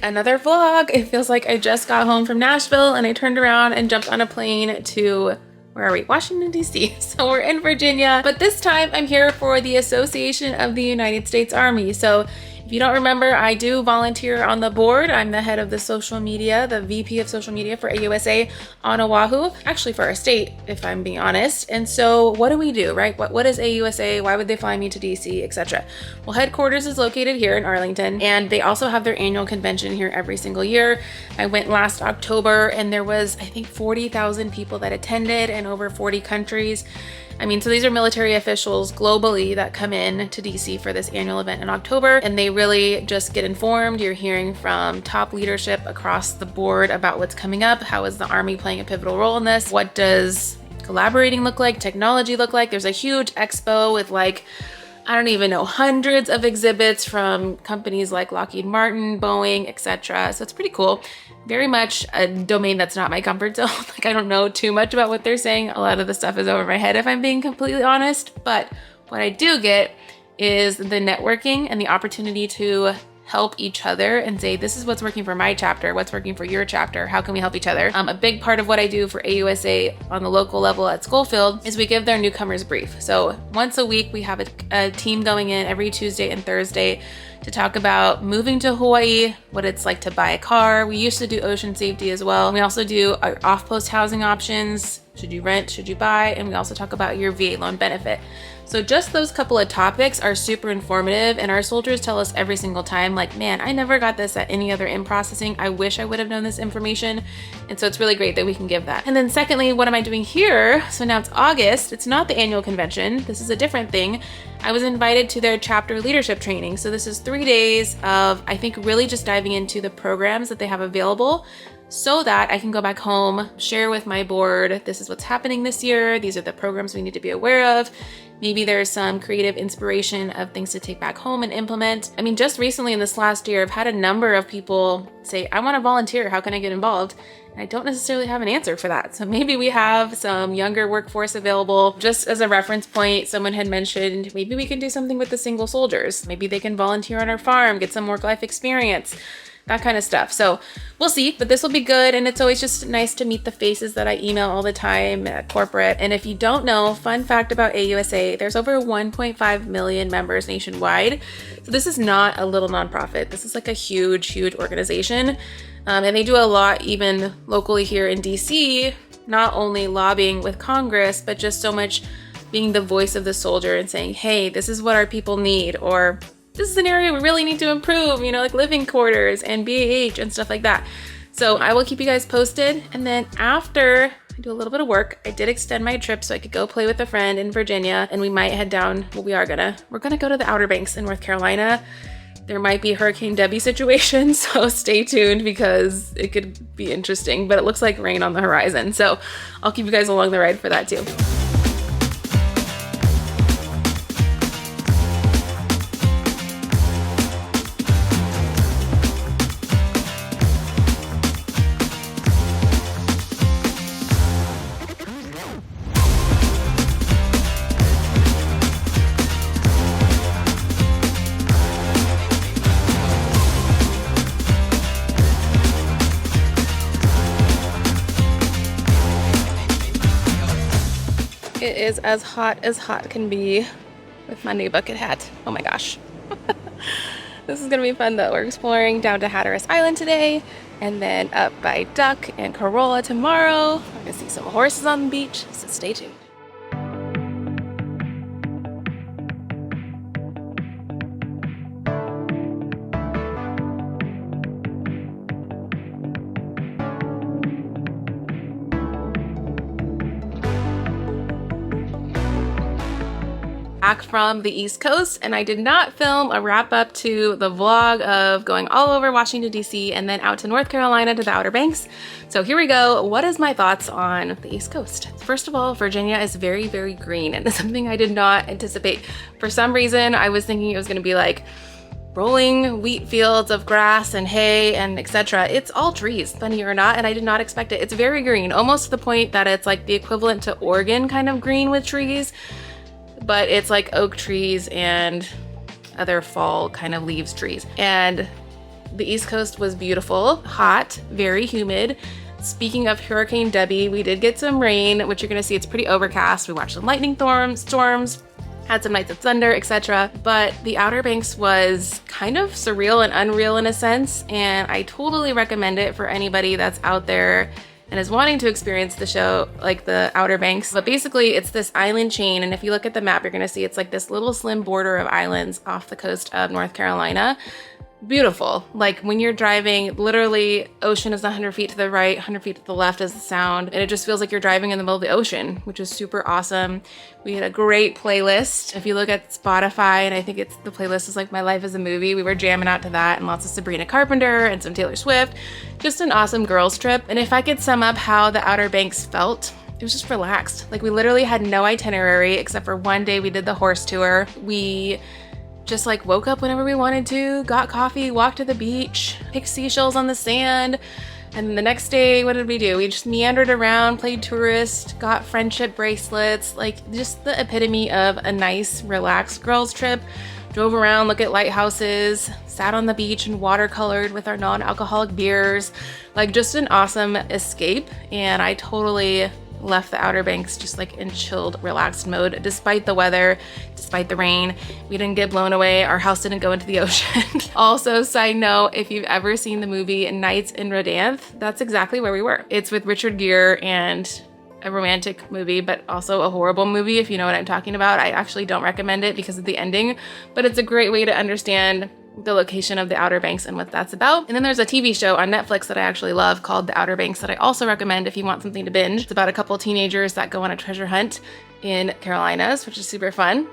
another vlog. It feels like I just got home from Nashville and I turned around and jumped on a plane to, where are we? Washington, D.C. So we're in Virginia, but this time I'm here for the Association of the United States Army. So if you don't remember, I do volunteer on the board. I'm the head of the social media, the VP of social media for AUSA on Oahu, actually for our state, if I'm being honest. And so what do we do, right? What is AUSA? Why would they fly me to DC, etc.? Well, headquarters is located here in Arlington, and they also have their annual convention here every single year. I went last October and there was, I think, 40,000 people that attended in over 40 countries. I mean, so these are military officials globally that come in to DC for this annual event in October, and they really just get informed. You're hearing from top leadership across the board about what's coming up. How is the Army playing a pivotal role in this? What does collaborating look like? Technology look like? There's a huge expo with I don't even know, hundreds of exhibits from companies like Lockheed Martin, Boeing, etc. So it's pretty cool. Very much a domain that's not my comfort zone. I don't know too much about what they're saying. A lot of the stuff is over my head, if I'm being completely honest. But what I do get is the networking and the opportunity to help each other and say, this is what's working for my chapter, what's working for your chapter, how can we help each other? A big part of what I do for AUSA on the local level at Schofield is we give their newcomers brief. So once a week, we have a team going in every Tuesday and Thursday to talk about moving to Hawaii, what it's like to buy a car. We used to do ocean safety as well. We also do our off-post housing options. Should you rent, should you buy? And we also talk about your VA loan benefit. So just those couple of topics are super informative, and our soldiers tell us every single time, man, I never got this at any other in-processing. I wish I would have known this information. And so it's really great that we can give that. And then secondly, what am I doing here? So now it's August. It's not the annual convention. This is a different thing. I was invited to their chapter leadership training. So this is 3 days of, I think, really just diving into the programs that they have available, so that I can go back home, share with my board, this is what's happening this year, these are the programs we need to be aware of. Maybe there's some creative inspiration of things to take back home and implement. I mean, just recently in this last year, I've had a number of people say, I want to volunteer, how can I get involved? And I don't necessarily have an answer for that. So maybe we have some younger workforce available. Just as a reference point, someone had mentioned, maybe we can do something with the single soldiers. Maybe they can volunteer on our farm, get some work-life experience, that kind of stuff. So we'll see, but this will be good. And it's always just nice to meet the faces that I email all the time at corporate. And if you don't know, fun fact about AUSA, there's over 1.5 million members nationwide. So this is not a little nonprofit. This is a huge, huge organization. And they do a lot even locally here in DC, not only lobbying with Congress, but just so much being the voice of the soldier and saying, hey, this is what our people need, or this is an area we really need to improve, like living quarters and BAH and stuff like that. So I will keep you guys posted. And then after I do a little bit of work, I did extend my trip so I could go play with a friend in Virginia, and we might head down, we're gonna go to the Outer Banks in North Carolina. There might be Hurricane Debbie situation, so stay tuned because it could be interesting, but it looks like rain on the horizon. So I'll keep you guys along the ride for that too. It is as hot can be with my new bucket hat. Oh my gosh. This is gonna be fun though. We're exploring down to Hatteras Island today, and then up by Duck and Corolla tomorrow. We're gonna see some horses on the beach, so stay tuned. Back from the East Coast, and I did not film a wrap up to the vlog of going all over Washington, D.C. and then out to North Carolina to the Outer Banks. So here we go. What is my thoughts on the East Coast? First of all, Virginia is very, very green, and it's something I did not anticipate. For some reason, I was thinking it was going to be rolling wheat fields of grass and hay and etc. It's all trees, funny or not, and I did not expect it. It's very green, almost to the point that it's the equivalent to Oregon kind of green with trees. But it's oak trees and other fall kind of leaves trees. And The East Coast was beautiful, hot, very humid. Speaking of Hurricane Debbie, we did get some rain, which you're gonna see it's pretty overcast. We watched some lightning storms, had some nights of thunder, etc. But the Outer Banks was kind of surreal and unreal in a sense, and I totally recommend it for anybody that's out there and is wanting to experience the show, like the Outer Banks. But basically it's this island chain, and if you look at the map, you're gonna see it's like this little slim border of islands off the coast of North Carolina. Beautiful. Like when you're driving, literally ocean is 100 feet to the right, 100 feet to the left is the sound, and it just feels like you're driving in the middle of the ocean, which is super awesome. We had a great playlist. If you look at Spotify, and I think the playlist is like My Life as a Movie, we were jamming out to that, and lots of Sabrina Carpenter and some Taylor Swift. Just an awesome girls trip. And if I could sum up how the Outer Banks felt, it was just relaxed. Like we literally had no itinerary except for one day we did the horse tour. We just like woke up whenever we wanted to, got coffee, walked to the beach, picked seashells on the sand. And then the next day, what did we do? We just meandered around, played tourist, got friendship bracelets, like just the epitome of a nice, relaxed girls trip. Drove around, looked at lighthouses, sat on the beach and watercolored with our non-alcoholic beers. Like just an awesome escape. And I totally left the Outer Banks just like in chilled, relaxed mode, despite the weather, despite the rain. We didn't get blown away. Our house didn't go into the ocean. Also, side note, if you've ever seen the movie Nights in Rodanthe, that's exactly where we were. It's with Richard Gere and a romantic movie, but also a horrible movie, if you know what I'm talking about. I actually don't recommend it because of the ending, but it's a great way to understand the location of the Outer Banks and what that's about. And then there's a TV show on Netflix that I actually love called The Outer Banks that I also recommend if you want something to binge. It's about a couple teenagers that go on a treasure hunt in Carolinas, which is super fun.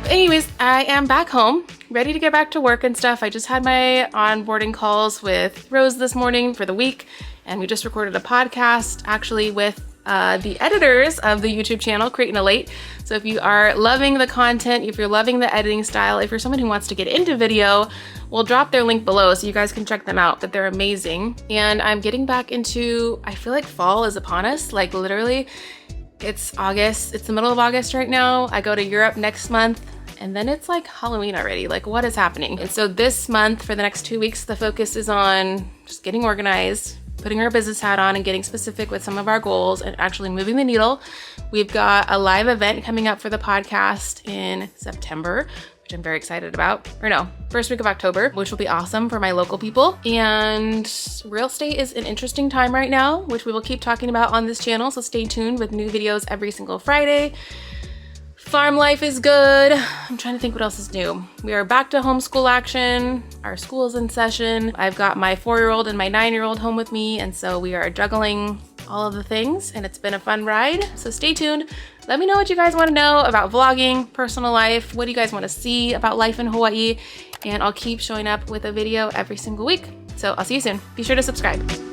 Anyways, I am back home, ready to get back to work and stuff. I just had my onboarding calls with Rose this morning for the week, and we just recorded a podcast actually with the editors of the YouTube channel, Creating a Late. So if you are loving the content, if you're loving the editing style, if you're someone who wants to get into video, we'll drop their link below so you guys can check them out, but they're amazing. And I'm getting back into, I feel like fall is upon us, like literally. It's August, it's the middle of August right now. I go to Europe next month, and then it's like Halloween already. Like, what is happening? And so this month, for the next 2 weeks, the focus is on just getting organized, putting our business hat on and getting specific with some of our goals and actually moving the needle. We've got a live event coming up for the podcast in September, which I'm very excited about. Or no, first week of October, which will be awesome for my local people. And real estate is an interesting time right now, which we will keep talking about on this channel. So stay tuned with new videos every single Friday. Farm life is good. I'm trying to think what else is new. We are back to homeschool action. Our school is in session. I've got my 4-year-old and my 9-year-old home with me, and so we are juggling all of the things, and it's been a fun ride. So stay tuned. Let me know what you guys want to know about vlogging, personal life. What do you guys want to see about life in Hawaii? And I'll keep showing up with a video every single week. So I'll see you soon. Be sure to subscribe.